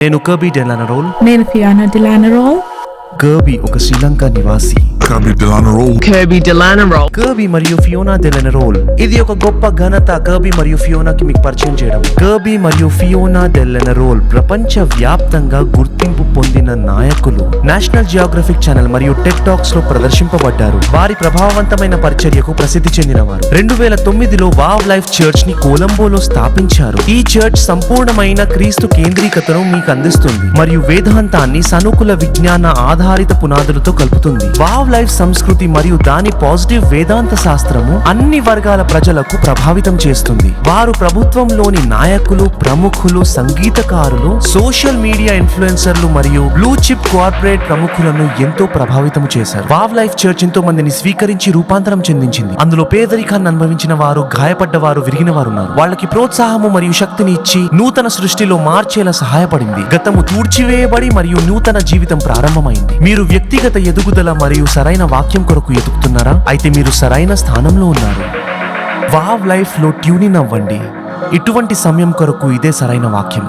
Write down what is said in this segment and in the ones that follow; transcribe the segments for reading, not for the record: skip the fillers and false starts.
నేను కర్బీ డెలానరోల్. నేను ఫియానా డెలానరోల్. కర్బీ ఒక శ్రీలంక నివాసి. కర్బీ మరియు ఫియోనా డెలానరోల్. ఇది ఒక గొప్ప ఘనత కర్బీ మరియు ఫియోనాకి మీకు పరిచయం చేయడం. కర్బీ మరియు ఫియోనా డెలానరోల్ ప్రపంచ వ్యాప్తంగా గుర్తింపు పొందిన నాయకులు. నేషనల్ జియోగ్రఫిక్ ఛానల్ మరియు టెక్ టాక్స్ లో ప్రదర్శింపబడ్డారు. వారి ప్రభావవంతమైన పరిచర్యకు ప్రసిద్ధి చెందినవారు. 2009లో వావ్ లైఫ్ చర్చ్ ని కొలంబోలో స్థాపించారు. ఈ చర్చ్ సంపూర్ణమైన క్రీస్తు కేంద్రీకతను మీకు అందిస్తుంది మరియు వేదాంతాన్ని సానుకూల విజ్ఞాన ఆధారిత పునాదులతో కలుపుతుంది. వావ్ లైఫ్ సంస్కృతి మరియు దాని పాజిటివ్ వేదాంత శాస్త్రము అన్ని వర్గాల ప్రజలకు ప్రభావితం చేస్తుంది. వారు ప్రభుత్వంలోని నాయకులు, ప్రముఖులు, సంగీతకారులు, సోషల్ మీడియా ఇన్ఫ్లుయెన్సర్లు మరియు బ్లూ చిప్ కార్పొరేట్ ప్రముఖులను ఎంతో ప్రభావితం చేశారు. వావ్ లైఫ్ చర్చ్ ఎంతో మందిని స్వీకరించి రూపాంతరం చెందించింది. అందులో పేదరికాన్ని అనుభవించిన వారు, గాయపడ్డవారు, విరిగిన వారు ఉన్నారు. వాళ్ళకి ప్రోత్సాహము మరియు శక్తిని ఇచ్చి నూతన సృష్టిలో మార్చేలా సహాయపడింది. గతము తూడ్చివేయబడి మరియు నూతన జీవితం ప్రారంభమైంది. మీరు వ్యక్తిగత ఎదుగుదల మరియు సరైన వాక్యం కొరకు ఎదుగుతున్నారా? అయితే మీరు సరైన స్థానంలో ఉన్నారు. వావ్ లైఫ్ లో ట్యూనిన్ అవ్వండి. ఇటువంటి సమయం కొరకు ఇదే సరైన వాక్యం.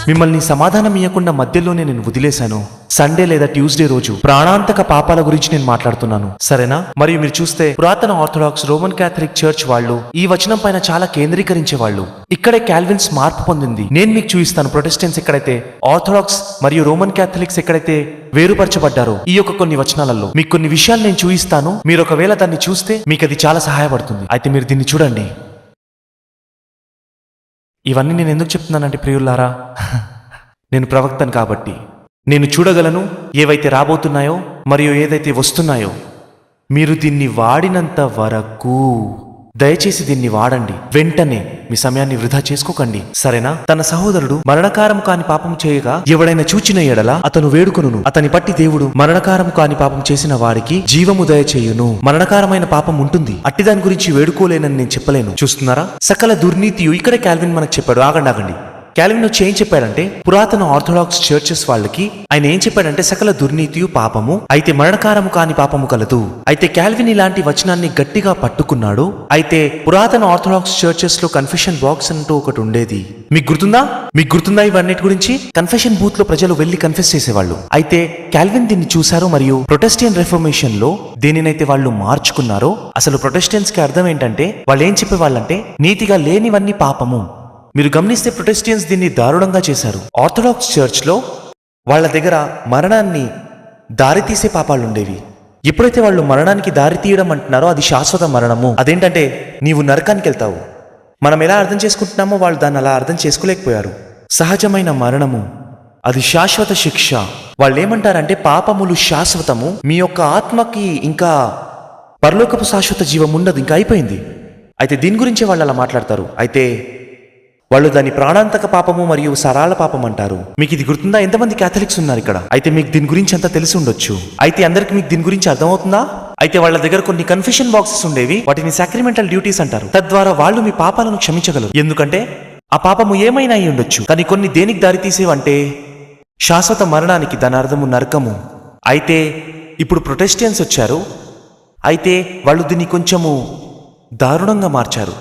మిమ్మల్ని సమాధానం ఇవ్వకుండా మధ్యలోనే నేను వదిలేశాను. సండే లేదా ట్యూస్డే రోజు ప్రాణాంతక పాపాల గురించి నేను మాట్లాడుతున్నాను, సరేనా? మరియు మీరు చూస్తే పురాతన ఆర్థడాక్స్, రోమన్ క్యాథలిక్ చర్చ్ వాళ్ళు ఈ వచనం పైన చాలా కేంద్రీకరించే వాళ్ళు. ఇక్కడే కాల్విన్స్ మార్పు పొందింది. నేను మీకు చూపిస్తాను. ప్రొటెస్టెంట్స్ ఎక్కడైతే, ఆర్థడాక్స్ మరియు రోమన్ క్యాథలిక్స్ ఎక్కడైతే వేరుపరచబడ్డారో ఈ యొక్క కొన్ని వచనాలలో మీకు కొన్ని విషయాలు నేను చూపిస్తాను. మీరు ఒకవేళ దాన్ని చూస్తే మీకు అది చాలా సహాయపడుతుంది. అయితే మీరు దీన్ని చూడండి. ఇవన్నీ నేను ఎందుకు చెప్తున్నానంటే ప్రియులారా, నేను ప్రవక్తను కాబట్టి నేను చూడగలను ఏవైతే రాబోతున్నాయో మరియు ఏదైతే వస్తున్నాయో. మీరు దీన్ని వాడినంత వరకు దయచేసి దీన్ని వాడండి. వెంటనే మీ సమయాన్ని వృధా చేసుకోకండి, సరేనా? తన సహోదరుడు మరణకారం కాని పాపం చేయగా ఎవడైనా చూచిన ఎడల అతను వేడుకొనును. అతని పట్టి దేవుడు మరణకారం కాని పాపం చేసిన వారికి జీవము దయచేయును. మరణకారమైన పాపం ఉంటుంది, అట్టి దాని గురించి వేడుకోలేనని నేను చెప్పలేను. చూస్తున్నారా? సకల దుర్నీతియు. ఇక్కడే కాల్విన్ మనకు చెప్పాడు. ఆగండి. కాల్విన్ వచ్చి ఏం చెప్పాడంటే, పురాతన ఆర్థడాక్స్ చర్చెస్ వాళ్ళకి ఆయన ఏం చెప్పాడంటే, సకల దుర్నీతియు పాపము, అయితే మరణకారము కాని పాపము కలదు. అయితే కాల్విన్ ఇలాంటి వచనాన్ని గట్టిగా పట్టుకున్నాడు. అయితే పురాతన ఆర్థడాక్స్ చర్చెస్ లో కన్ఫెషన్ బాక్స్ అంటూ ఒకటి ఉండేది. మీకు గుర్తుందా ఇవన్నిటి గురించి? కన్ఫెషన్ బూత్ లో ప్రజలు వెళ్లి కన్ఫెస్ చేసేవాళ్ళు. అయితే కాల్విన్ దీన్ని చూశారు మరియు ప్రొటెస్టియన్ రిఫర్మేషన్ లో దేనినైతే వాళ్ళు మార్చుకున్నారో, అసలు ప్రొటెస్టెంట్స్ కి అర్థం ఏంటంటే, వాళ్ళు ఏం చెప్పేవాళ్ళంటే, నీతిగా లేనివన్నీ పాపము. మీరు గమనిస్తే ప్రొటెస్టియన్స్ దీన్ని దారుణంగా చేశారు. ఆర్థడాక్స్ చర్చ్ లో వాళ్ళ దగ్గర మరణాన్ని దారితీసే పాపాలు ఉండేవి. ఎప్పుడైతే వాళ్ళు మరణానికి దారి తీయడం అంటున్నారో అది శాశ్వత మరణము. అదేంటంటే నీవు నరకానికి వెళ్తావు. మనం ఎలా అర్థం చేసుకుంటున్నామో వాళ్ళు దాన్ని అలా అర్థం చేసుకోలేకపోయారు. సహజమైన మరణము అది శాశ్వత శిక్ష. వాళ్ళు ఏమంటారంటే, పాపములు శాశ్వతము, మీ యొక్క ఆత్మకి ఇంకా పరలోకపు శాశ్వత జీవం ఉండదు, ఇంకా అయిపోయింది. అయితే దీని గురించే వాళ్ళు అలా మాట్లాడతారు. అయితే వాళ్ళు దాని ప్రాణాంతక పాపము మరియు సరళ పాపం అంటారు. మీకు ఇది గుర్తుందా? ఎంతమంది క్యాథలిక్స్ ఉన్నారు ఇక్కడ? అయితే మీకు దీని గురించి అంతా తెలిసి ఉండొచ్చు. అయితే అందరికి మీకు దీని గురించి అర్థమవుతుందా? అయితే వాళ్ళ దగ్గర కొన్ని కన్ఫెషన్ బాక్సెస్ ఉండేవి. వాటిని సాక్రిమెంటల్ డ్యూటీస్ అంటారు. తద్వారా వాళ్ళు మీ పాపాలను క్షమించగలరు. ఎందుకంటే ఆ పాపము ఏమైనా అయి ఉండొచ్చు. కానీ కొన్ని దేనికి దారి తీసేవంటే శాశ్వత మరణానికి. దాని అర్థము నరకము. అయితే ఇప్పుడు ప్రొటెస్టియన్స్ వచ్చారు. అయితే వాళ్ళు దీన్ని కొంచెము దారుణంగా మార్చారు.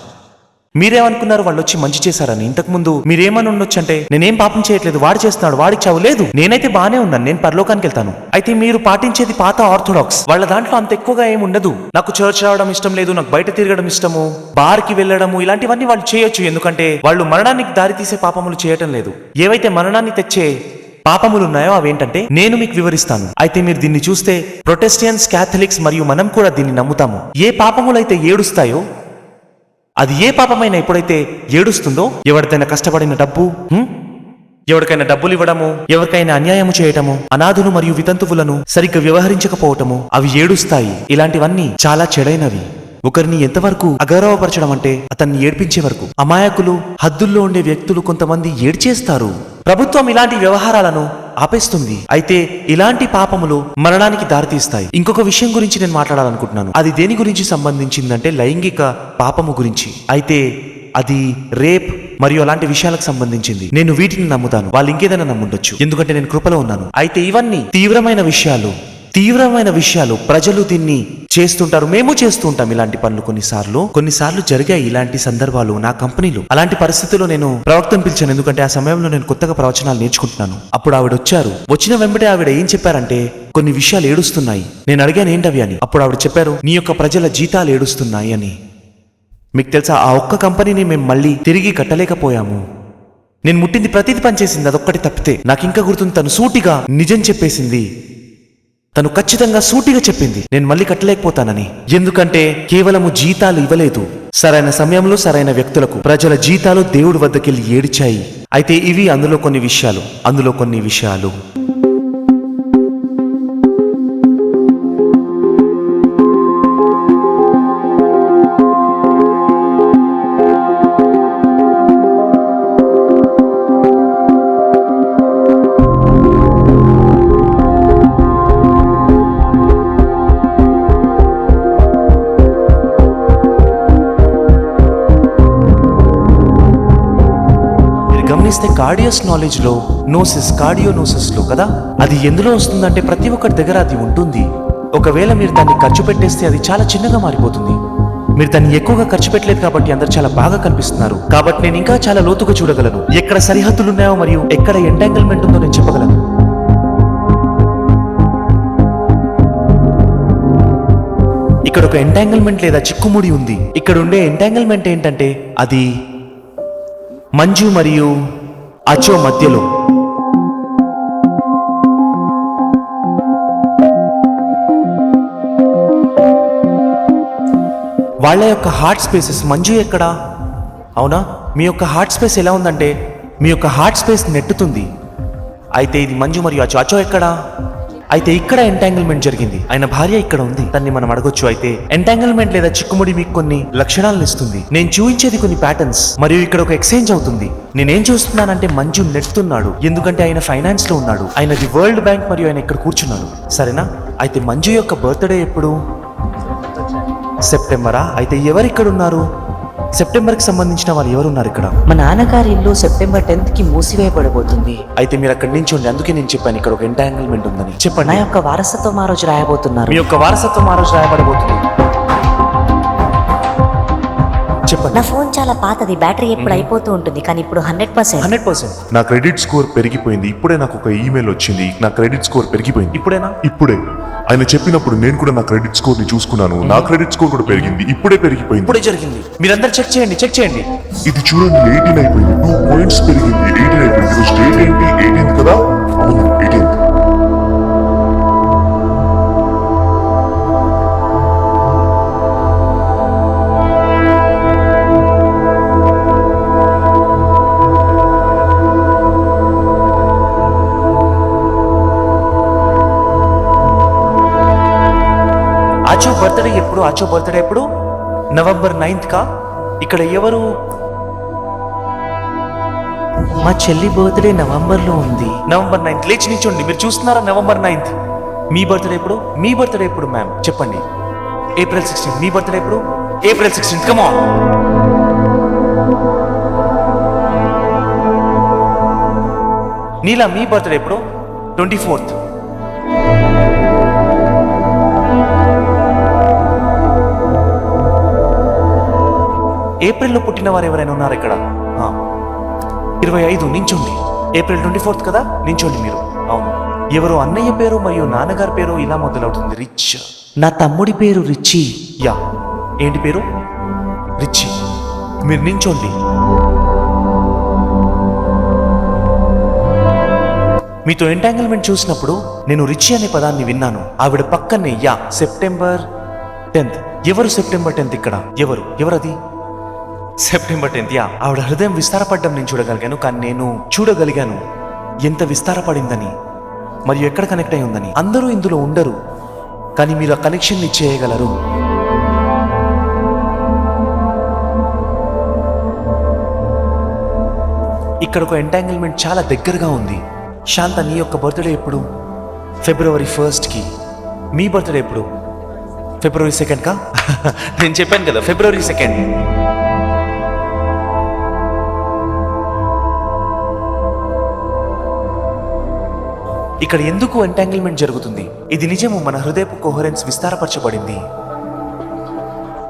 మీరేమనుకున్నారు? వాళ్ళు వచ్చి మంచి చేశారని. ఇంతకుముందు మీరేమని ఉండొచ్చు అంటే, నేనేం పాపం చేయట్లేదు, వాడు చేస్తున్నాడు, వాడికి చావు లేదు, నేనైతే బానే ఉన్నాను, నేను పరలోకానికి వెళ్తాను. అయితే మీరు పాటించేది పాత ఆర్థడాక్స్. వాళ్ళ దాంట్లో అంత ఎక్కువగా ఏమి ఉండదు. నాకు చర్చ్ రావడం ఇష్టం లేదు, నాకు బయట తిరగడం ఇష్టము, బార్కి వెళ్ళడము, ఇలాంటివన్నీ వాళ్ళు చేయొచ్చు. ఎందుకంటే వాళ్ళు మరణానికి దారి తీసే పాపములు చేయటం లేదు. ఏవైతే మరణాన్ని తెచ్చే పాపములు ఉన్నాయో అవేంటంటే నేను మీకు వివరిస్తాను. అయితే మీరు దీన్ని చూస్తే ప్రొటెస్టియన్స్, క్యాథలిక్స్ మరియు మనం కూడా దీన్ని నమ్ముతాము. ఏ పాపములైతే ఏడుస్తాయో, అది ఏ పాపమైనా ఎప్పుడైతే ఏడుస్తుందో, ఎవరికైనా కష్టపడిన డబ్బు, ఎవరికైనా డబ్బులు ఇవ్వడము, ఎవరికైనా అన్యాయము చేయటము, అనాథులు మరియు వితంతువులను సరిగ్గా వ్యవహరించకపోవటము, అవి ఏడుస్తాయి. ఇలాంటివన్నీ చాలా చెడైనవి. ఒకరిని ఎంతవరకు అగౌరవపరచడం అంటే అతన్ని ఏడ్పించే వరకు. అమాయకులు, హద్దుల్లో ఉండే వ్యక్తులు కొంతమంది ఏడ్చేస్తారు. ప్రభుత్వం ఇలాంటి వ్యవహారాలను ఆపేస్తుంది. అయితే ఇలాంటి పాపములు మరణానికి దారితీస్తాయి. ఇంకొక విషయం గురించి నేను మాట్లాడాలనుకుంటున్నాను. అది దేని గురించి సంబంధించిందంటే లైంగిక పాపము గురించి. అయితే అది రేప్ మరియు అలాంటి విషయాలకు సంబంధించింది. నేను వీటిని నమ్ముతాను, వాళ్ళు ఇంకేదైనా నమ్ముండొచ్చు, ఎందుకంటే నేను కృపలో ఉన్నాను. అయితే ఇవన్నీ తీవ్రమైన విషయాలు. తీవ్రమైన విషయాలు ప్రజలు దీన్ని చేస్తుంటారు, మేము చేస్తూ ఉంటాం ఇలాంటి పనులు. కొన్నిసార్లు జరిగాయి ఇలాంటి సందర్భాలు నా కంపెనీలో. అలాంటి పరిస్థితుల్లో నేను ప్రవక్తను పిలిచాను, ఎందుకంటే ఆ సమయంలో నేను కొత్తగా ప్రవచనాలు నేర్చుకుంటున్నాను. అప్పుడు ఆవిడ వచ్చారు. వచ్చిన వెంబడే ఆవిడ ఏం చెప్పారంటే, కొన్ని విషయాలు ఏడుస్తున్నాయి. నేను అడిగాను ఏంటవి అని. అప్పుడు ఆవిడ చెప్పారు, నీ యొక్క ప్రజల జీతాలు ఏడుస్తున్నాయి అని. మీకు తెలుసా, ఆ ఒక్క కంపెనీని మేము మళ్ళీ తిరిగి కట్టలేకపోయాము. నేను ముట్టింది ప్రతిదీ పనిచేసింది, అదొక్కటి తప్పితే. నాకు ఇంకా గుర్తుంది, తను సూటిగా నిజం చెప్పేసింది. తను ఖచ్చితంగా సూటిగా చెప్పింది, నేను మళ్ళీ కట్టలేకపోతానని. ఎందుకంటే కేవలము జీతాలు ఇవ్వలేదు, సరైన సమయంలో సరైన వ్యక్తులకు ప్రజల జీతాలు దేవుడి వద్దకెళ్ళి ఏడిచాయి. అయితే ఇవి అందులో కొన్ని విషయాలు. గమనిస్తే కార్డియస్ నాలెడ్జ్ లో కార్డియోనోసిస్ లో కదా, అది ఎందులో వస్తుందంటే ప్రతి ఒక్కరి దగ్గర అది ఉంటుంది. ఒకవేళ మీరు దాన్ని ఖర్చు పెట్టేస్తే అది చాలా చిన్నగా మారిపోతుంది. మీరు దాన్ని ఎక్కువగా ఖర్చు పెట్టలేదు కాబట్టి అందరు చాలా బాగా కనిపిస్తున్నారు. కాబట్టి నేను ఇంకా చాలా లోతుగా చూడగలను. ఎక్కడ సరిహద్దులు ఉన్నాయో మరియు ఎక్కడ ఎంటాంగిల్మెంట్ ఉందో నేను చెప్పగలను. ఇక్కడ ఒక ఎంటాంగిల్మెంట్ లేదా చిక్కుముడి ఉంది. ఇక్కడ ఉండే ఎంటాంగిల్మెంట్ ఏంటంటే, అది మంజు మరియు అచో మధ్యలో. వాళ్ళ యొక్క హార్ట్ స్పేసెస్. మంజు ఎక్కడా? అవునా? మీ యొక్క హార్ట్ స్పేస్ ఎలా ఉందంటే, మీ యొక్క హార్ట్ స్పేస్ నెట్టుతుంది. అయితే ఇది మంజు మరియు అచో ఎక్కడా? అయితే ఇక్కడ ఎంటాంగిల్మెంట్ జరిగింది. ఆయన భార్య ఇక్కడ ఉంది, దాన్ని మనం అడగొచ్చు. అయితే ఎంటాంగిల్మెంట్ లేదా చిక్కుముడి మీకు కొన్ని లక్షణాలను ఇస్తుంది. నేను చూపించేది కొన్ని ప్యాటర్న్స్, మరియు ఇక్కడ ఒక ఎక్స్చేంజ్ అవుతుంది. నేనేం చూస్తున్నానంటే, మంజు నెట్టుతున్నాడు, ఎందుకంటే ఆయన ఫైనాన్స్ లో ఉన్నాడు. ఆయనది వరల్డ్ బ్యాంక్ మరియు ఆయన ఇక్కడ కూర్చున్నాడు, సరేనా? అయితే మంజు యొక్క బర్త్డే ఎప్పుడు? సెప్టెంబరా? అయితే ఎవరు ఇక్కడ ఉన్నారు? సెప్టెంబర్ కి సంబంధించిన వాళ్ళు ఎవరున్నారు ఇక్కడ? మా నాన్నగారి ఇల్లు సెప్టెంబర్ 10th కి మూసివేయబడబోతుంది. అయితే మీరు అక్కడి నుంచి ఉండి, అందుకే నేను చెప్పాను ఇక్కడ ఒక ఎంటాంగిల్మెంట్ ఉందని. చెప్పండి. నా యొక్క వారసత్వం ఆ రోజు రాయబోతున్నారు. మీ యొక్క వారసత్వం ఆ రోజు రాయబడబోతుంది. చెప్పండి. నా ఫోన్ చాలా పాతది, బ్యాటరీ ఎప్పుడు అయిపోతూ ఉంటుంది, కానీ ఇప్పుడు 100%. నా క్రెడిట్ స్కోర్ పెరిగిపోయింది. ఇప్పుడే నాకు ఒక ఈమెయిల్ వచ్చింది, నా క్రెడిట్ స్కోర్ పెరిగిపోయింది. ఇప్పుడేనా? ఇప్పుడే ఆయన చెప్పినప్పుడు నేను కూడా నా క్రెడిట్ స్కోర్ ని చూసుకున్నాను. నా క్రెడిట్ స్కోర్ కూడా పెరిగింది, ఇప్పుడే పెరిగిపోయింది. ఇప్పుడే జరిగింది. మీరందరూ చెక్ చేయండి. ఇది చూడండి, 18 అయిపోయింది. 2 పాయింట్స్ పెరిగింది, 18 అయిపోయింది. ఈరోజు డేట్ ఏంటి? 18th కదా? అవును, 18th. ఆచో బర్త్డే ఎప్పుడు? నవంబర్ 9th కా? ఇక్కడ ఎవరు? మా చెల్లి బర్త్డే నవంబర్లో ఉంది. November 9th. లేచి నిల్చోండి. మీరు చూస్తున్నారా? November 9th. మీ బర్త్డే ఎప్పుడు మ్యామ్? చెప్పండి. April 16th. మీ బర్త్డే ఎప్పుడు? April 16th. Come on. Neela, me birthday ఎప్పుడు? 24th. ఏప్రిల్లో పుట్టిన వారు ఎవరైనా ఉన్నారు ఇక్కడ? 25. నించోండి. ఏప్రిల్ 24th కదా? నించోండి మీరు. అవును. ఎవరో అన్నయ్య పేరు మరియు నాన్నగారి పేరు ఇలా మొదలవుతుంది. రిచ్. నా తమ్ముడి పేరు రిచి. యా, ఏంటి పేరు? రిచి. మీరు నించోండి. మీతో ఎంటాంగిల్మెంట్ చూసినప్పుడు నేను రిచి అనే పదాన్ని విన్నాను. ఆవిడ పక్కనే సెప్టెంబర్ 10th. ఎవరు సెప్టెంబర్ 10th ఇక్కడ? ఎవరది? September 10th. ఆవిడ హృదయం విస్తారపడ్డం నేను చూడగలిగాను. కానీ నేను చూడగలిగాను ఎంత విస్తారపడిందని మరియు ఎక్కడ కనెక్ట్ అయి ఉందని. అందరూ ఇందులో ఉండరు, కానీ మీరు ఆ కనెక్షన్ ని చేయగలరు. ఇక్కడ ఒక ఎంటాంగిల్మెంట్ చాలా దగ్గరగా ఉంది. శాంత, నీ యొక్క బర్త్డే ఎప్పుడు? ఫిబ్రవరి 1st కి. మీ బర్త్డే ఎప్పుడు? ఫిబ్రవరి 2nd కా? నేను చెప్పాను కదా, ఫిబ్రవరి 2nd. ఇక్కడ ఎందుకు ఎంటాంగిల్మెంట్ జరుగుతుంది? ఇది నిజము, మన హృదయపు కోహరెన్స్ విస్తారపరచబడింది.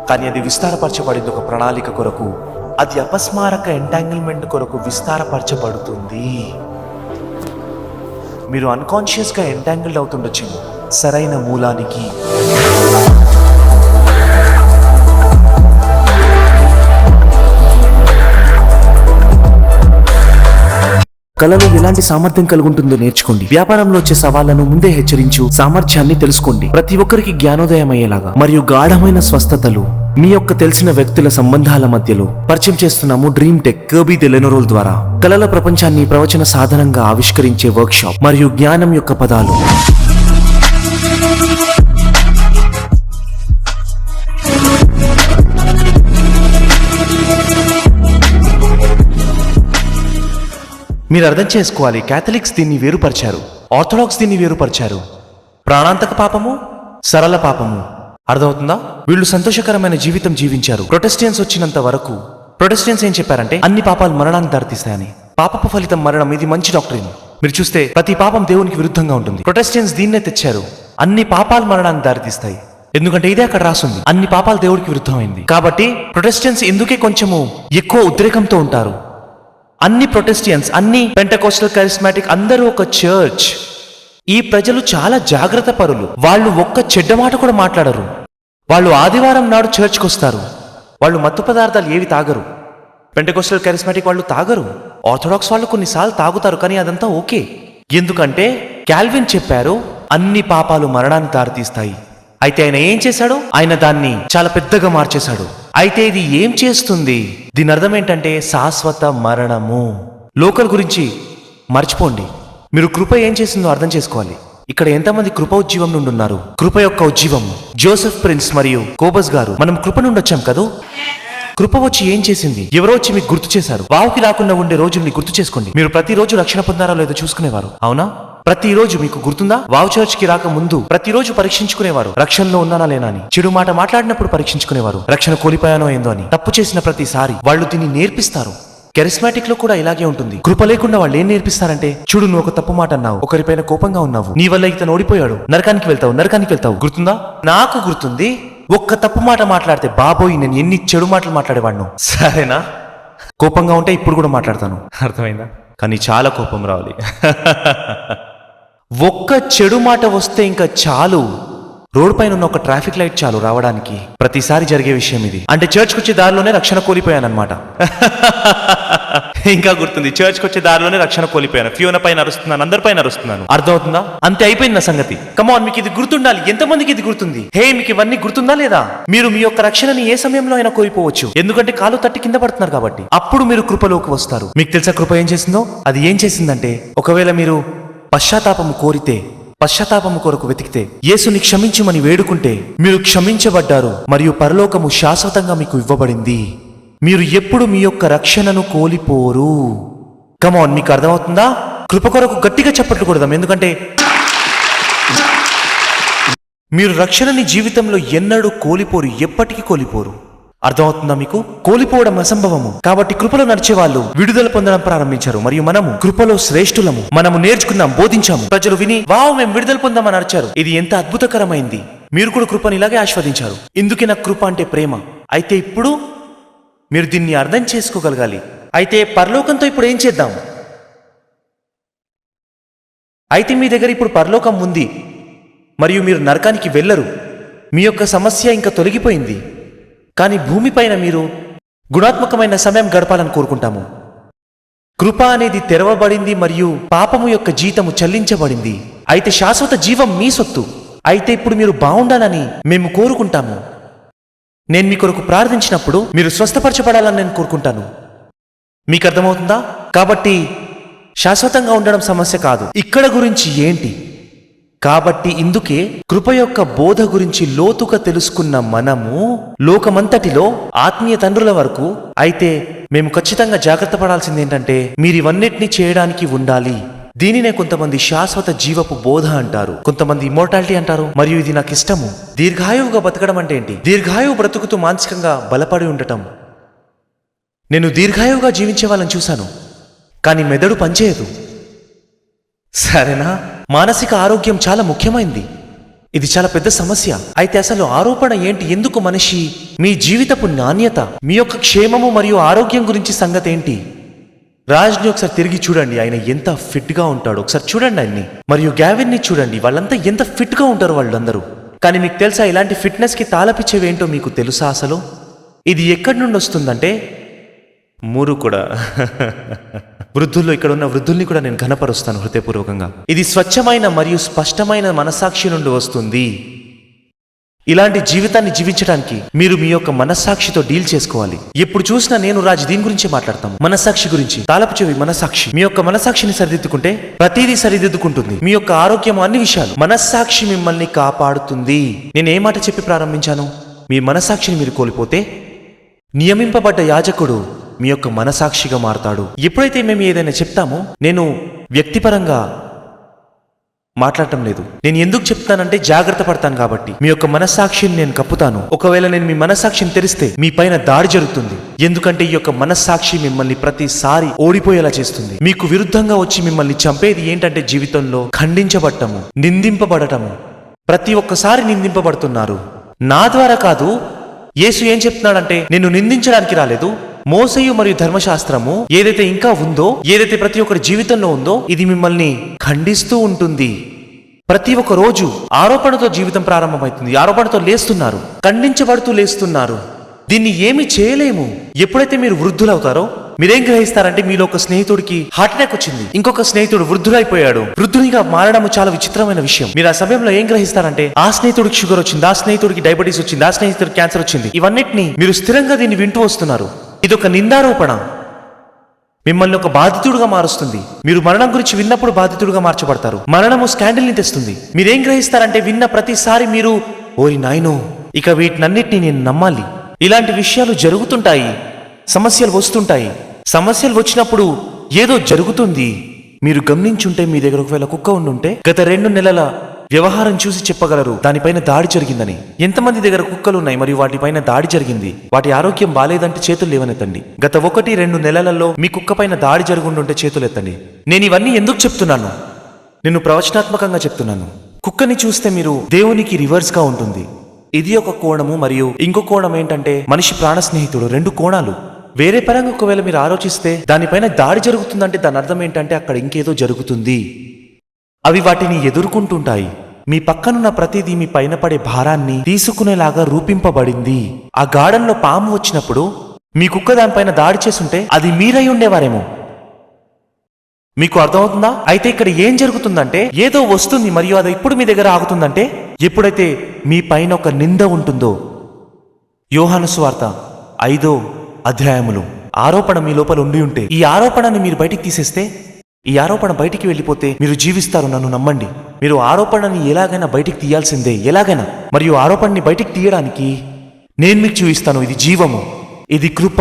కానీ అది విస్తారపరచబడింది ఒక ప్రణాళిక కొరకు. అది అపస్మారక ఎంటాంగిల్మెంట్ కొరకు విస్తారపరచబడుతుంది. మీరు అన్కాన్షియస్గా ఎంటాంగిల్డ్ అవుతుండొచ్చేమో సరైన మూలానికి. కళలో ఎలాంటి సామర్థ్యం కలిగి ఉంటుందో నేర్చుకోండి. వ్యాపారంలో వచ్చే సవాళ్లను ముందే హెచ్చరించు సామర్థ్యాన్ని తెలుసుకోండి. ప్రతి ఒక్కరికి జ్ఞానోదయం అయ్యేలాగా మరియు గాఢమైన స్వస్థతలు మీ యొక్క తెలిసిన వ్యక్తుల సంబంధాల మధ్యలో పరిచయం చేస్తున్నాము డ్రీమ్ టెక్ కర్బీ డెలెనోరోల్ ద్వారా. కళల ప్రపంచాన్ని ప్రవచన సాధనంగా ఆవిష్కరించే వర్క్షాప్ మరియు జ్ఞానం యొక్క పదాలు. మీరు అర్థం చేసుకోవాలి, క్యాథలిక్స్ దీన్ని వేరుపరిచారు, ఆర్థడాక్స్ దీన్ని వేరుపరిచారు. ప్రాణాంతక పాపము, సరళ పాపము. అర్థమవుతుందా? వీళ్ళు సంతోషకరమైన జీవితం జీవించారు. ప్రొటెస్టియన్స్ వచ్చినంత వరకు ప్రొటెస్టియన్స్ ఏం చెప్పారంటే అన్ని పాపాలు మరణాన్ని దారితీస్తాయని. పాపపు ఫలితం మరణం. ఇది మంచి డాక్టరీన్. మీరు చూస్తే ప్రతి పాపం దేవునికి విరుద్ధంగా ఉంటుంది. ప్రొటెస్టియన్స్ దీన్నే తెచ్చారు, అన్ని పాపాలు మరణాన్ని దారితీస్తాయి. ఎందుకంటే ఇదే అక్కడ రాసుంది, అన్ని పాపాలు దేవుడికి విరుద్ధమైంది. కాబట్టి ప్రొటెస్టియన్స్ ఎందుకే కొంచెము ఎక్కువ ఉద్రేకంతో ఉంటారు. అన్ని ప్రొటెస్టియన్స్, అన్ని పెంటకోస్టల్ కరిస్మాటిక్ అందరూ ఒక చర్చ్. ఈ ప్రజలు చాలా జాగ్రత్త పరులు. వాళ్ళు ఒక్క చెడ్డ మాట కూడా మాట్లాడరు. వాళ్ళు ఆదివారం నాడు చర్చ్కి వస్తారు. వాళ్ళు మత్తు పదార్థాలు ఏవి తాగరు. పెంటకోస్టల్ కరిస్మాటిక్ వాళ్ళు తాగరు. ఆర్థడాక్స్ వాళ్ళు కొన్నిసార్లు తాగుతారు, కానీ అదంతా ఓకే. ఎందుకంటే కాల్విన్ చెప్పారు అన్ని పాపాలు మరణాన్ని దారితీస్తాయి. అయితే ఆయన ఏం చేశాడు? ఆయన దాన్ని చాలా పెద్దగా మార్చేశాడు. అయితే ఇది ఏం చేస్తుంది? దీని అర్థం ఏంటంటే శాశ్వత మరణము. లోకల్ గురించి మర్చిపోండి. మీరు కృప ఏం చేసిందో అర్థం చేసుకోవాలి. ఇక్కడ ఎంతమంది కృప ఉజ్జీవం నుండి ఉన్నారు? కృప యొక్క ఉజ్జీవం. జోసెఫ్ ప్రిన్స్ మరియు కోబస్ గారు, మనం కృప నుండి వచ్చాం కదూ. కృప వచ్చి ఏం చేసింది? ఎవరో వచ్చి మీకు గుర్తు చేశారు. వావుకి రాకుండా ఉండే రోజుల్ని గుర్తు చేసుకోండి. మీరు ప్రతిరోజు రక్షణ పొందారో లేదో చూసుకునేవారు, అవునా? ప్రతిరోజు మీకు గుర్తుందా? వావ్ చర్చ్ కి రాక ముందు ప్రతిరోజు పరీక్షించుకునేవారు, రక్షణలో ఉన్నానా లేనా అని. చెడు మాట మాట్లాడినప్పుడు పరీక్షించుకునేవారు, రక్షణ కోల్పోయానో ఏందో అని. తప్పు చేసిన ప్రతిసారి వాళ్ళు దీన్ని నేర్పిస్తారు. కెరిస్మాటిక్ లో కూడా ఇలాగే ఉంటుంది. కృప లేకుండా వాళ్ళు ఏం నేర్పిస్తారంటే, చూడు నువ్వు ఒక తప్పు మాట అన్నావు, ఒకరిపైన కోపంగా ఉన్నావు, నీ వల్ల ఇతను ఓడిపోయాడు, నరకానికి వెళ్తావు. గుర్తుందా? నాకు గుర్తుంది. ఒక్క తప్పు మాట మాట్లాడితే బాబోయ్ నేను ఎన్ని చెడు మాటలు మాట్లాడేవాడిను. సరేనా? కోపంగా ఉంటే ఇప్పుడు కూడా మాట్లాడతాను, అర్థమైందా? కానీ చాలా కోపం రావాలి. ఒక్క చెడు మాట వస్తే ఇంకా చాలు, రోడ్ పైన ఉన్న ఒక ట్రాఫిక్ లైట్ చాలు రావడానికి. ప్రతిసారి జరిగే విషయం ఇది. అంటే చర్చ్కి వచ్చే దారిలోనే రక్షణ కోల్పోయానమాట. ఇంకా గుర్తుంది, చర్చ్కి వచ్చే దారిలోనే రక్షణ కోల్పోయాను. ఫియోనా పైన అరుస్తున్నాను, అందరిపైన అరుస్తున్నాను. అర్థమవుతుందా? అంతే, అయిపోయింది నా సంగతి. కమాన్, మీకు ఇది గుర్తుండాలి. ఎంతమందికి ఇది గుర్తుంది? హే, మీకు ఇవన్నీ గుర్తుందా లేదా? మీరు మీ యొక్క రక్షణని ఏ సమయంలో అయినా కోల్పోవచ్చు, ఎందుకంటే కాలు తట్టి కింద పడుతున్నారు కాబట్టి. అప్పుడు మీరు కృపలోకి వస్తారు. మీకు తెలుసా కృప ఏం చేసిందో? అది ఏం చేసిందంటే, ఒకవేళ మీరు పశ్చాత్తాపము కోరితే, పశ్చాత్తాపము కొరకు వెతికితే, యేసుని క్షమించమని వేడుకుంటే మీరు క్షమించబడ్డారు మరియు పరలోకము శాశ్వతంగా మీకు ఇవ్వబడింది. మీరు ఎప్పుడు మీ యొక్క రక్షణను కోల్పోరు. కమాన్, మీకు అర్థమవుతుందా? కృప కొరకు గట్టిగా చప్పట్లు కొడదాం, ఎందుకంటే మీరు రక్షణని జీవితంలో ఎన్నడూ కోల్పోరు, ఎప్పటికీ కోల్పోరు. అర్థమవుతుందా మీకు? కోల్పోవడం అసంభవము. కాబట్టి కృపలో నడిచే వాళ్ళు విడుదల పొందడం ప్రారంభించారు మరియు మనము కృపలో శ్రేష్ఠులము. మనము నేర్చుకున్నాం, బోధించాము. ప్రజలు విని వావ్ మేము విడుదల పొందామని నడిచారు. ఇది ఎంత అద్భుతకరమైంది. మీరు కూడా కృపని ఇలాగే ఆస్వాదించారు. ఇందుకే నాకు కృప అంటే ప్రేమ. అయితే ఇప్పుడు మీరు దీన్ని అర్థం చేసుకోగలగాలి. అయితే పరలోకంతో ఇప్పుడు ఏం చేద్దాం? అయితే మీ దగ్గర ఇప్పుడు పరలోకం ఉంది మరియు మీరు నరకానికి వెళ్ళరు. మీ యొక్క సమస్య ఇంకా తొలగిపోయింది. కానీ భూమిపైన మీరు గుణాత్మకమైన సమయం గడపాలని కోరుకుంటాము. కృప అనేది తెరవబడింది మరియు పాపము యొక్క జీతము చెల్లించబడింది. అయితే శాశ్వత జీవం మీ సొత్తు. అయితే ఇప్పుడు మీరు బాగుండాలని మేము కోరుకుంటాము. నేను మీ కొరకు ప్రార్థించినప్పుడు మీరు స్వస్థపరచబడాలని నేను కోరుకుంటాను. మీకు అర్థమవుతుందా? కాబట్టి శాశ్వతంగా ఉండడం సమస్య కాదు. ఇక్కడ గురించి ఏంటి? కాబట్టి ఇందుకే కృప యొక్క బోధ గురించి లోతుగా తెలుసుకున్న మనము లోకమంతటిలో ఆత్మీయ తండ్రుల వరకు. అయితే మేము ఖచ్చితంగా జాగ్రత్త పడాల్సింది ఏంటంటే, మీరు ఇవన్నిటినీ చేయడానికి ఉండాలి. దీనినే కొంతమంది శాశ్వత జీవపు బోధ అంటారు, కొంతమంది ఇమ్మోర్టాలిటీ అంటారు. మరియు ఇది నాకు ఇష్టము. దీర్ఘాయువుగా బతకడం అంటే ఏంటి? దీర్ఘాయువు బ్రతుకుతూ మానసికంగా బలపడి ఉండటం. నేను దీర్ఘాయువుగా జీవించే వాళ్ళని చూశాను, కానీ మెదడు పనిచేయదు. సరేనా? మానసిక ఆరోగ్యం చాలా ముఖ్యమైనది. ఇది చాలా పెద్ద సమస్య. అయితే అసలు ఆరోపణ ఏంటి? ఎందుకు మనిషి మీ జీవితపు నాణ్యత, మీ యొక్క క్షేమము మరియు ఆరోగ్యం గురించి సంగతి ఏంటి? రాజ్ని ఒకసారి తిరిగి చూడండి, ఆయన ఎంత ఫిట్ గా ఉంటాడో ఒకసారి చూడండి ఆయన్ని. మరియు గ్యావిన్ ని చూడండి, వాళ్ళంతా ఎంత ఫిట్ గా ఉంటారు వాళ్ళందరూ. కానీ మీకు తెలుసా ఇలాంటి ఫిట్నెస్ కి తాళపిచ్చేవేంటో మీకు తెలుసా? అసలు ఇది ఎక్కడి నుండి వస్తుందంటే మూరు కూడా వృద్ధుల్లో ఇక్కడ ఉన్న వృద్ధుల్ని కూడా నేను ఘనపరుస్తాను హృదయపూర్వకంగా. ఇది స్వచ్ఛమైన మరియు స్పష్టమైన మనస్సాక్షి నుండి వస్తుంది. ఇలాంటి జీవితాన్ని జీవించడానికి మీరు మీ యొక్క మనస్సాక్షితో డీల్ చేసుకోవాలి. ఎప్పుడు చూసినా నేను రాజు దీని గురించి మాట్లాడతాము, మనస్సాక్షి గురించి. తాళపు చెవి మనస్సాక్షి. మీ యొక్క మనస్సాక్షిని సరిదిద్దుకుంటే ప్రతిదీ సరిదిద్దుకుంటుంది. మీ యొక్క ఆరోగ్యం, అన్ని విషయాలు. మనస్సాక్షి మిమ్మల్ని కాపాడుతుంది. నేను ఏ మాట చెప్పి ప్రారంభించాను? మీ మనస్సాక్షిని మీరు కోల్పోతే నియమింపబడ్డ యాజకుడు మీ యొక్క మనసాక్షిగా మారతాడు. ఎప్పుడైతే మేము ఏదైనా చెప్తామో, నేను వ్యక్తిపరంగా మాట్లాడటం లేదు. నేను ఎందుకు చెప్తానంటే జాగ్రత్త పడతాను కాబట్టి. మీ యొక్క మనస్సాక్షిని నేను కప్పుతాను. ఒకవేళ నేను మీ మనస్సాక్షిని తెరిస్తే మీ పైన దాడి జరుగుతుంది. ఎందుకంటే ఈ యొక్క మనస్సాక్షి మిమ్మల్ని ప్రతిసారి ఓడిపోయేలా చేస్తుంది. మీకు విరుద్ధంగా వచ్చి మిమ్మల్ని చంపేది ఏంటంటే జీవితంలో ఖండించబడటము, నిందింపబడటము. ప్రతి ఒక్కసారి నిందింపబడుతున్నారు. నా ద్వారా కాదు. యేసు ఏం చెప్తున్నాడంటే, నేను నిందించడానికి రాలేదు. మోసయు మరియు ధర్మశాస్త్రము ఏదైతే ఇంకా ఉందో, ఏదైతే ప్రతి ఒక్కరి జీవితంలో ఉందో, ఇది మిమ్మల్ని ఖండిస్తూ ఉంటుంది. ప్రతి ఒక్క రోజు ఆరోపణతో జీవితం ప్రారంభమవుతుంది. ఆరోపణతో లేస్తున్నారు, ఖండించబడుతూ లేస్తున్నారు. దీన్ని ఏమి చేయలేము. ఎప్పుడైతే మీరు వృద్ధులవుతారో మీరేం గ్రహిస్తారంటే, మీలో ఒక స్నేహితుడికి హార్ట్ అటాక్ వచ్చింది, ఇంకొక స్నేహితుడు వృద్ధుడైపోయాడు. వృద్ధునిగా మారడం చాలా విచిత్రమైన విషయం. మీరు ఆ సమయంలో ఏం గ్రహిస్తారంటే, ఆ స్నేహితుడికి షుగర్ వచ్చింది, ఆ స్నేహితుడికి డయాబెటీస్ వచ్చింది, ఆ స్నేహితుడికి క్యాన్సర్ వచ్చింది. ఇవన్నిటిని మీరు స్థిరంగా దీన్ని వింటూ వస్తున్నారు. ఇదొక నిందారోపణ. మిమ్మల్ని ఒక బాధితుడుగా మారుస్తుంది. మీరు మరణం గురించి విన్నప్పుడు బాధితుడుగా మార్చబడతారు. మరణము స్కాండల్ని తెస్తుంది. మీరేం గ్రహిస్తారంటే, విన్న ప్రతిసారి మీరు ఓరి నాయనో, ఇక వీటినన్నిటినీ నేను నమ్మాలి. ఇలాంటి విషయాలు జరుగుతుంటాయి. సమస్యలు వస్తుంటాయి. సమస్యలు వచ్చినప్పుడు ఏదో జరుగుతుంది. మీరు గమనించుంటే, మీ దగ్గర ఒకవేళ కుక్క ఉండుంటే గత 2 నెలల వ్యవహారం చూసి చెప్పగలరు దానిపైన దాడి జరిగిందని. ఎంతమంది దగ్గర కుక్కలు ఉన్నాయి మరియు వాటిపైన దాడి జరిగింది? వాటి ఆరోగ్యం బాలేదంటే చేతులు లేవనెత్తండి. గత 1-2 నెలలలో మీ కుక్క పైన దాడి జరుగుండుంటే చేతులు ఎత్తండి. నేను ఇవన్నీ ఎందుకు చెప్తున్నాను? నేను ప్రవచనాత్మకంగా చెప్తున్నాను. కుక్కని చూస్తే మీరు దేవునికి రివర్స్ గా ఉంటుంది. ఇది ఒక కోణము. మరియు ఇంకో కోణం ఏంటంటే, మనిషి ప్రాణ స్నేహితుడు. 2 కోణాలు. వేరే పరంగా ఒకవేళ మీరు ఆలోచిస్తే, దానిపైన దాడి జరుగుతుందంటే దాని అర్థం ఏంటంటే అక్కడ ఇంకేదో జరుగుతుంది. అవి వాటిని ఎదుర్కొంటుంటాయి. మీ పక్కనున్న ప్రతిదీ మీ పైన పడే భారాన్ని తీసుకునేలాగా రూపింపబడింది. ఆ గార్డెన్లో పాము వచ్చినప్పుడు మీ కుక్క దానిపైన దాడి చేసుంటే అది మీరై ఉండేవారేమో. మీకు అర్థమవుతుందా? అయితే ఇక్కడ ఏం జరుగుతుందంటే, ఏదో వస్తుంది మరియు అది ఇప్పుడు మీ దగ్గర ఆగుతుందంటే, ఎప్పుడైతే మీ పైన ఒక నింద ఉంటుందో. యోహాను సువార్త 5వ అధ్యాయములో ఆరోపణ మీ లోపల ఉండి ఉంటే, ఈ ఆరోపణని మీరు బయటికి తీసేస్తే, ఈ ఆరోపణ బయటికి వెళ్ళిపోతే మీరు జీవిస్తారు. నన్ను నమ్మండి. మీరు ఆరోపణని ఎలాగైనా బయటికి తీయాల్సిందే, ఎలాగైనా. మరియు ఆరోపణని బయటికి తీయడానికి నేను మీకు చూపిస్తాను. ఇది జీవము, ఇది కృప.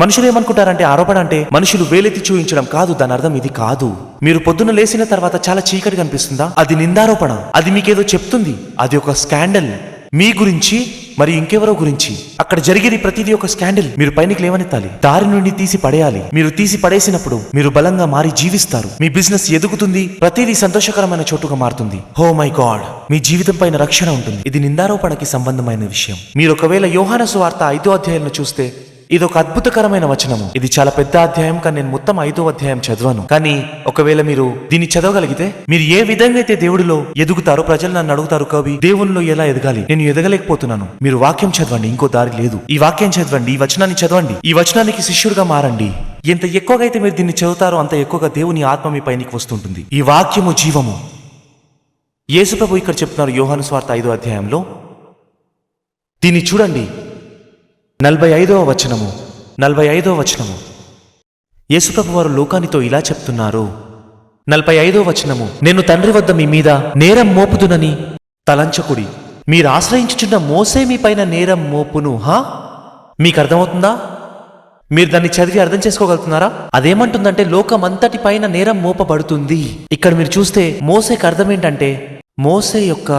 మనుషులు ఏమనుకుంటారంటే, ఆరోపణ అంటే మనుషులు వేలెత్తి చూపించడం కాదు. దాని అర్థం ఇది కాదు. మీరు పొద్దున్న లేచిన తర్వాత చాలా చీకటి కనిపిస్తుందా? అది నిందారోపణ. అది మీకేదో చెప్తుంది. అది ఒక స్కాండల్ మీ గురించి మరి ఇంకెవరో గురించి. అక్కడ జరిగేది ప్రతిదీ ఒక స్కాండల్. మీరు పైనకి లేవనెత్తాలి, దారి నుండి తీసి పడేయాలి. మీరు తీసి పడేసినప్పుడు మీరు బలంగా మారి జీవిస్తారు. మీ బిజినెస్ ఎదుగుతుంది. ప్రతిదీ సంతోషకరమైన చోటుగా మారుతుంది. ఓ మై గాడ్, మీ జీవితం పైన రక్షణ ఉంటుంది. ఇది నిందారోపణకి సంబంధమైన విషయం. మీరు ఒకవేళ యోహాను సువార్త 5వ అధ్యాయంలో చూస్తే, ఇది ఒక అద్భుతకరమైన వచనము. ఇది చాలా పెద్ద అధ్యాయం, కానీ నేను మొత్తం 5వ అధ్యాయం చదవను. కానీ ఒకవేళ మీరు దీన్ని చదవగలిగితే, మీరు ఏ విధంగా అయితే దేవుడిలో ఎదుగుతారో, ప్రజలు నన్ను అడుగుతారు, కవి దేవునిలో ఎలా ఎదగాలి? నేను ఎదగలేకపోతున్నాను. మీరు వాక్యం చదవండి, ఇంకో దారి లేదు. ఈ వాక్యం చదవండి, ఈ వచనాన్ని చదవండి, ఈ వచనానికి శిష్యుడిగా మారండి. ఎంత ఎక్కువగా అయితే మీరు దీన్ని చదువుతారో అంత ఎక్కువగా దేవుని ఆత్మ మీ పైకి వస్తుంటుంది. ఈ వాక్యము జీవము. యేసుప్రభు ఇక్కడ చెప్తున్నారు యోహాను సువార్త 5వ అధ్యాయంలో. దీన్ని చూడండి, 45వ వచనము. 45వ వచనము. యేసుప్రభు వారు లోకానితో ఇలా చెప్తున్నారు. 45వ వచనము. నేను తండ్రి వద్ద మీ మీద నేరం మోపుదునని తలంచకుడి. మీరు ఆశ్రయించుచున్న మోసే మీ పైన నేరం మోపును. మీకు అర్థమవుతుందా? మీరు దాన్ని చదివి అర్థం చేసుకోగలుగుతున్నారా? అదేమంటుందంటే, లోకమంతటి పైన నేరం మోపబడుతుంది. ఇక్కడ మీరు చూస్తే మోసేకి అర్థం ఏంటంటే, మోసే యొక్క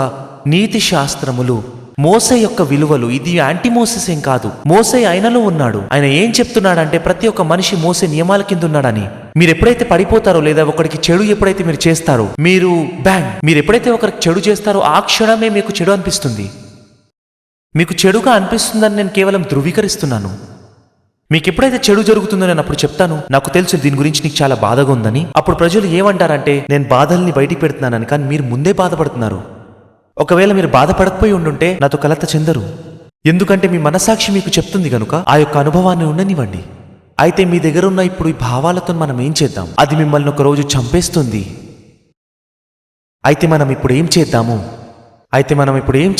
నీతి శాస్త్రములు, మోసే యొక్క విలువలు. ఇది యాంటీ మోసెస్ ఏం కాదు. మోసే ఆయనలో ఉన్నాడు. ఆయన ఏం చెప్తున్నాడంటే, ప్రతి ఒక్క మనిషి మోసే నియమాల కింద ఉన్నాడని. మీరు ఎప్పుడైతే పడిపోతారో లేదా ఒకరికి చెడు ఎప్పుడైతే మీరు చేస్తారో మీరు ఎప్పుడైతే ఒకరికి చెడు చేస్తారో ఆ క్షణమే మీకు చెడు అనిపిస్తుంది. మీకు చెడుగా అనిపిస్తుందని నేను కేవలం ధృవీకరిస్తున్నాను. మీకు ఎప్పుడైతే చెడు జరుగుతుందో నేను అప్పుడు చెప్తాను, నాకు తెలుసు దీని గురించి నీకు చాలా బాధగా ఉందని. అప్పుడు ప్రజలు ఏమంటారంటే నేను బాధల్ని బయటికి పెడుతున్నానని, కానీ మీరు ముందే బాధపడుతున్నారు. ఒకవేళ మీరు బాధపడకపోయి ఉండుంటే నాతో కలత చెందరు. ఎందుకంటే మీ మనసాక్షి మీకు చెప్తుంది కనుక ఆ యొక్క అనుభవాన్ని ఉండనివ్వండి. అయితే మీ దగ్గర ఉన్న ఇప్పుడు ఈ భావాలతో మనం ఏం చేద్దాం? అది మిమ్మల్ని ఒక రోజు చంపేస్తుంది. అయితే మనం ఇప్పుడు ఏం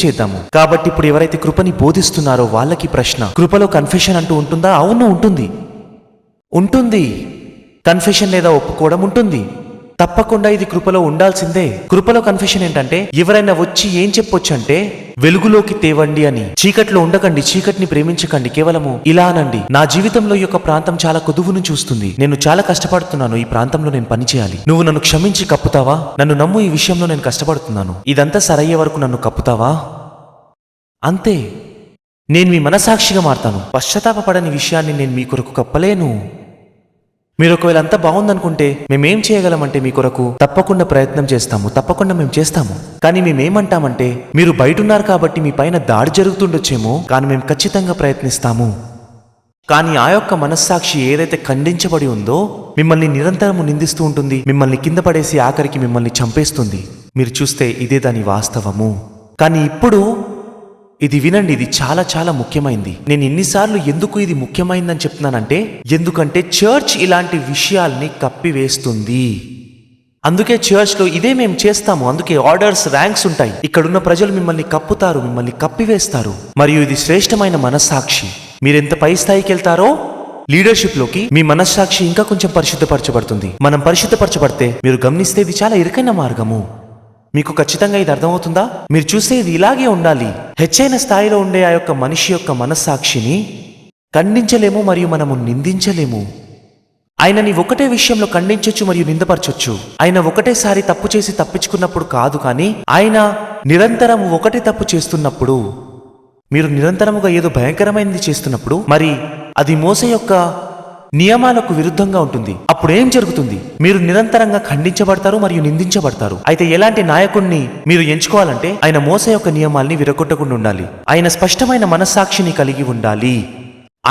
చేద్దాము? కాబట్టి ఇప్పుడు ఎవరైతే కృపని బోధిస్తున్నారో వాళ్ళకి ప్రశ్న, కృపలో కన్ఫెషన్ అంటూ ఉంటుందా? అవును, ఉంటుంది. కన్ఫెషన్ లేదా ఒప్పుకోవడం ఉంటుంది. తప్పకుండా ఇది కృపలో ఉండాల్సిందే. కృపలో కన్ఫెషన్ ఏంటంటే ఎవరైనా వచ్చి ఏం చెప్పొచ్చు అంటే వెలుగులోకి తేవండి అని. చీకట్లో ఉండకండి, చీకటిని ప్రేమించకండి, కేవలము ఇలా అనండి, నా జీవితంలో ఈ యొక్క ప్రాంతం చాలా కొదువును చూస్తుంది, నేను చాలా కష్టపడుతున్నాను, ఈ ప్రాంతంలో నేను పని చేయాలి, నువ్వు నన్ను క్షమించి కప్పుతావా? నన్ను నమ్ము, ఈ విషయంలో నేను కష్టపడుతున్నాను, ఇదంతా సరయ్యే వరకు నన్ను కప్పుతావా? అంతే. నేను మీ మనసాక్షిగా మారతాను. పశ్చాత్తాపపడని విషయాన్ని నేను మీ కొరకు కప్పలేను. మీరు ఒకవేళ అంతా బాగుందనుకుంటే మేమేం చేయగలమంటే మీ కొరకు తప్పకుండా ప్రయత్నం చేస్తాము, తప్పకుండా మేము చేస్తాము. కానీ మేమేమంటామంటే మీరు బయటున్నారు కాబట్టి మీ పైన దాడి జరుగుతుండొచ్చేమో, కానీ మేము ఖచ్చితంగా ప్రయత్నిస్తాము. కానీ ఆ యొక్క మనస్సాక్షి ఏదైతే ఖండించబడి ఉందో మిమ్మల్ని నిరంతరము నిందిస్తూ ఉంటుంది, మిమ్మల్ని కింద పడేసి ఆఖరికి మిమ్మల్ని చంపేస్తుంది. మీరు చూస్తే ఇదే దాని వాస్తవము. కానీ ఇప్పుడు ఇది వినండి, ఇది చాలా చాలా ముఖ్యమైంది. నేను ఎన్నిసార్లు ఎందుకు ఇది ముఖ్యమైందని చెప్తున్నానంటే ఎందుకంటే చర్చ్ ఇలాంటి విషయాల్ని కప్పివేస్తుంది. అందుకే చర్చ్లో ఇదే మేము చేస్తాము. అందుకే ఆర్డర్స్, ర్యాంక్స్ ఉంటాయి. ఇక్కడున్న ప్రజలు మిమ్మల్ని కప్పుతారు, మిమ్మల్ని కప్పివేస్తారు. మరియు ఇది శ్రేష్టమైన మనస్సాక్షి. మీరెంత పై స్థాయికి వెళ్తారో లీడర్షిప్లోకి మీ మనస్సాక్షి ఇంకా కొంచెం పరిశుద్ధపరచబడుతుంది. మనం పరిశుద్ధపరచబడితే మీరు గమనిస్తే ఇది చాలా ఇరుకైన మార్గము. మీకు ఖచ్చితంగా ఇది అర్థమవుతుందా? మీరు చూస్తే ఇది ఇలాగే ఉండాలి. హెచ్చైన స్థాయిలో ఉండే ఆ యొక్క మనిషి యొక్క మనస్సాక్షిని ఖండించలేము మరియు మనము నిందించలేము. ఆయనని ఒకటే విషయంలో ఖండించొచ్చు మరియు నిందపరచొచ్చు. ఆయన ఒకటేసారి తప్పు చేసి తప్పించుకున్నప్పుడు కాదు, కానీ ఆయన నిరంతరము ఒకటే తప్పు చేస్తున్నప్పుడు, మీరు నిరంతరముగా ఏదో భయంకరమైనది చేస్తున్నప్పుడు, మరి అది మోసే యొక్క నియమాలకు విరుద్ధంగా ఉంటుంది. అప్పుడు ఏం జరుగుతుంది? మీరు నిరంతరంగా ఖండించబడతారు మరియు నిందించబడతారు. అయితే ఎలాంటి నాయకుణ్ణి మీరు ఎంచుకోవాలంటే ఆయన మోసే యొక్క నియమాల్ని విరగొట్టకుండా ఉండాలి, ఆయన స్పష్టమైన మనస్సాక్షిని కలిగి ఉండాలి,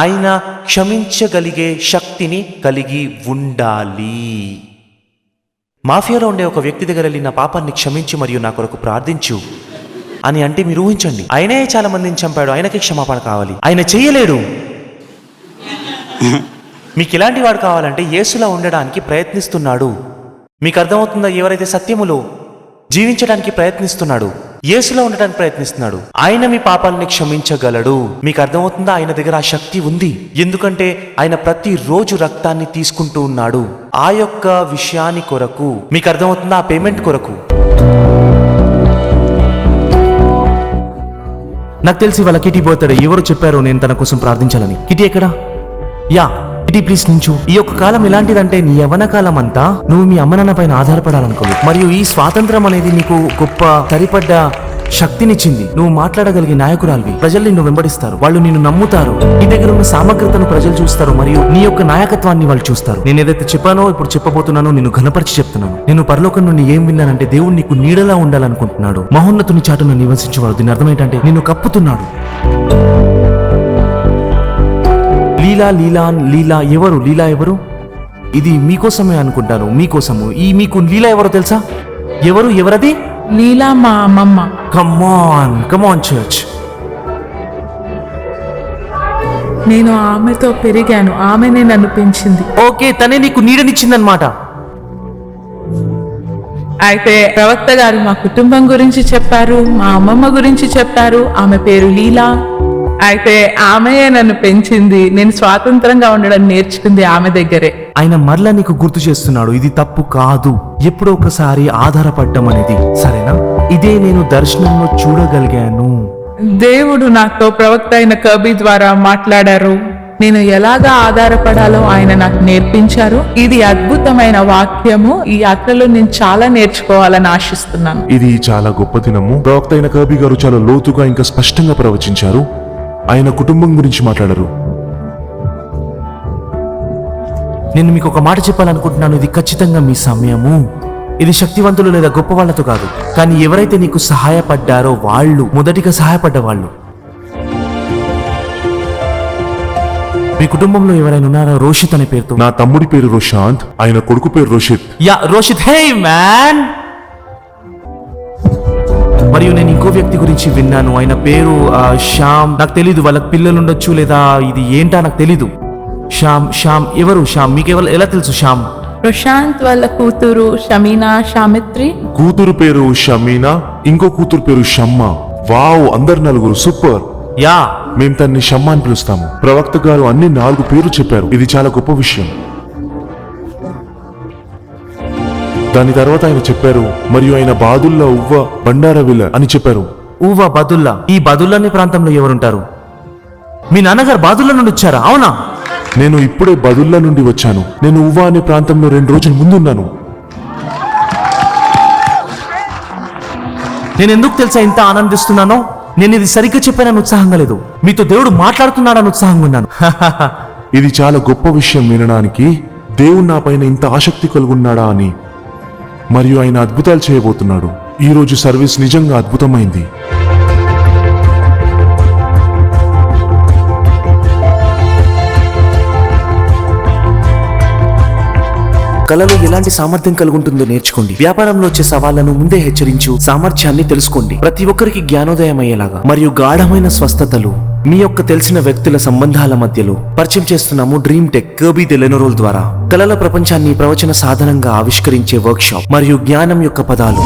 ఆయన క్షమించగలిగే శక్తిని కలిగి ఉండాలి. మాఫియాలో ఉండే ఒక వ్యక్తి దగ్గర వెళ్ళి నా పాపాన్ని క్షమించు మరియు నా కొరకు ప్రార్థించు అని అంటే మీరు ఊహించండి, ఆయనే చాలా మందిని చంపాడు, ఆయనకి క్షమాపణ కావాలి, ఆయన చేయలేడు. మీకు ఇలాంటి వాడు కావాలంటే యేసులా ఉండడానికి ప్రయత్నిస్తున్నాడు. మీకు అర్థమవుతుందా? ఎవరైతే సత్యములో జీవించడానికి ప్రయత్నిస్తున్నాడు, యేసులా ఉండడానికి ప్రయత్నిస్తున్నాడు, ఆయన మీ పాపాలని క్షమించగలడు. మీకు అర్థమవుతుందా? ఆయన దగ్గర ఆ శక్తి ఉంది. ఎందుకంటే ఆయన ప్రతిరోజు రక్తాన్ని తీసుకుంటూ ఉన్నాడు ఆ యొక్క విషయాన్ని కొరకు. మీకు అర్థమవుతుందా? ఆ పేమెంట్ కొరకు. నాకు తెలిసి వాళ్ళ కిటీ పోతాడు. ఎవరు చెప్పారో నేను తన కోసం ప్రార్థించాలని? కిటీ ఎక్కడా? యా కిటీ, ప్లీజ్ నించు. ఈ యొక్క కాలం ఎలాంటిదంటే నీ యవ్వన కాలం అంతా నువ్వు మీ అమ్మ నాన్న పైన ఆధారపడాలనుకోవు. మరియు ఈ స్వాతంత్రం అనేది నీకు గొప్ప సరిపడ్డ శక్తినిచ్చింది. నువ్వు మాట్లాడగలిగే నాయకురాలివి. ప్రజలు నిన్ను వెంబడిస్తారు, వాళ్ళు నిన్ను నమ్ముతారు. నీ దగ్గర ఉన్న సామగ్రతను ప్రజలు చూస్తారు మరియు నీ యొక్క నాయకత్వాన్ని వాళ్ళు చూస్తారు. నేను ఏదైతే చెప్పానో ఇప్పుడు చెప్పబోతున్నానో నిన్ను ఘనపరిచి చెప్తున్నాను. నేను పరలోకం నుండి ఏం విన్నానంటే దేవుడు నీకు నీడలా ఉండాలనుకుంటున్నాడు, మహోన్నతుని చాటును నివసించేవాడు. దీని అర్థం ఏంటంటే నిన్ను కప్పుతున్నాడు. లీలా ఎవరు? ఇది మీకోసమే అనుకుంటాను, మీకోసము. మీకు లీలా ఎవరో తెలుసా? ఎవరది? లీలా మా అమ్మమ్మ. కమాన్ చర్చ్. నేను ఆమెతో పెరిగాను, ఆమెనే నన్ను పెంచింది. ఓకే, తనే నీకు నీడనిచ్చిందనమాట. అయితే ప్రవక్త గారు మా కుటుంబం గురించి చెప్పారు, మా అమ్మమ్మ గురించి చెప్పారు. ఆమె పేరు లీలా. అయితే ఆమెయే నన్ను పెంచింది. నేను స్వాతంత్రంగా ఉండడం నేర్చుకుంది ఆమె దగ్గరే. ఆయన మరలా నీకు గుర్తు చేస్తున్నాడు, ఇది తప్పు కాదు, ఎప్పుడో ఒకసారి ఆధారపడటం అనేది. సరేనా? ఇదే నేను దర్శనంలో చూడగలిగాను. దేవుడు నాతో ప్రవక్త అయిన కబీ ద్వారా మాట్లాడారు. నేను ఎలాగా ఆధారపడాలో ఆయన నాకు నేర్పించారు. ఇది అద్భుతమైన వాక్యము. ఈ యాత్రలో నేను చాలా నేర్చుకోవాలని ఆశిస్తున్నాను. ఇది చాలా గొప్ప దినము. ప్రవక్త అయిన కబీ గారు చాలా లోతుగా ఇంకా స్పష్టంగా ప్రవచించారు. ఆయన కుటుంబం గురించి మాట్లాడారు. నేను మీకు ఒక మాట చెప్పాలనుకుంటున్నాను. ఇది ఖచ్చితంగా మీ సమయము. ఇది శక్తివంతులు లేదా గొప్ప వాళ్ళతో కాదు, కానీ ఎవరైతే నీకు సహాయపడ్డారో వాళ్ళు మొదటిగా సహాయపడ్డ వాళ్ళు. మీ కుటుంబంలో ఎవరైనా ఉన్నారో రోషిత్ అనే పేరుతో? నా తమ్ముడి పేరు రోషాంత్, ఆయన కొడుకు పేరు Roshith. Yeah Roshith. Hey man. మరియు నేను ఇంకో వ్యక్తి గురించి విన్నాను. ఆయన పేరు శ్యామ్. నాకు తెలీదు, వాళ్ళకి పిల్లలు ఉండొచ్చు లేదా ఇది ఏంటా నాకు తెలీదు. శ్యామ్ ఎవరు? శ్యామ్ మీకు ఎలా తెలుసు? శ్యామ్ ప్రశాంత్ వాళ్ళ కూతురు షమీనా షామిత్రి. కూతురు పేరు షమీనా, ఇంకో కూతురు పేరు షమ్మ. వావ్, అందరు నలుగురు సూపర్. యా మేము తన్ని షమ్మ అని పిలుస్తాము. ప్రవక్త గారు అన్ని 4 పేర్లు చెప్పారు. ఇది చాలా గొప్ప విషయం. దాని తర్వాత ఆయన చెప్పారు, మరియు ఆయన బాదుల్లా ఉవ్వ బండారవిల్ల అని చెప్పారు. ఊవా బదుల్లా. ఈ బదుల్లా అనే ప్రాంతంలో ఎవరుంటారు? మీ నాన్నగారు బాదుల్లా నుండి వచ్చారా? అవునా? నేను ఇప్పుడే బదుల్లా నుండి వచ్చాను. నేను ఉవ్వా అనే ప్రాంతంలో 2 రోజుల ముందున్నాను. నేను ఎందుకు తెలుసా ఇంత ఆనందిస్తున్నానో? నేను ఇది సరిగ్గా చెప్పానని ఉత్సాహంగా లేదు, మీతో దేవుడు మాట్లాడుతున్నాడని ఉత్సాహంగా ఉన్నాను. ఇది చాలా గొప్ప విషయం వినడానికి. దేవుడు నా పైన ఇంత ఆసక్తి కలుగున్నాడా అని. మరియు ఆయన అద్భుతాలు చేయబోతున్నాడు. ఈ రోజు సర్వీస్ నిజంగా అద్భుతమైంది. కళలో ఎలాంటి సామర్థ్యం కలుగుంటుందో నేర్చుకోండి. వ్యాపారంలో వచ్చే సవాళ్లను ముందే హెచ్చరించు సామర్థ్యాన్ని తెలుసుకోండి. ప్రతి ఒక్కరికి జ్ఞానోదయం అయ్యేలాగా మరియు గాఢమైన స్వస్థతలు మీ యొక్క తెలిసిన వ్యక్తుల సంబంధాల మధ్యలో పరిచయం చేస్తున్నాము. డ్రీమ్ టెక్ కర్బీ డెలెనోరోల్ ద్వారా కళల ప్రపంచాన్ని ప్రవచన సాధనంగా ఆవిష్కరించే వర్క్షాప్ మరియు జ్ఞానం యొక్క పదాలు.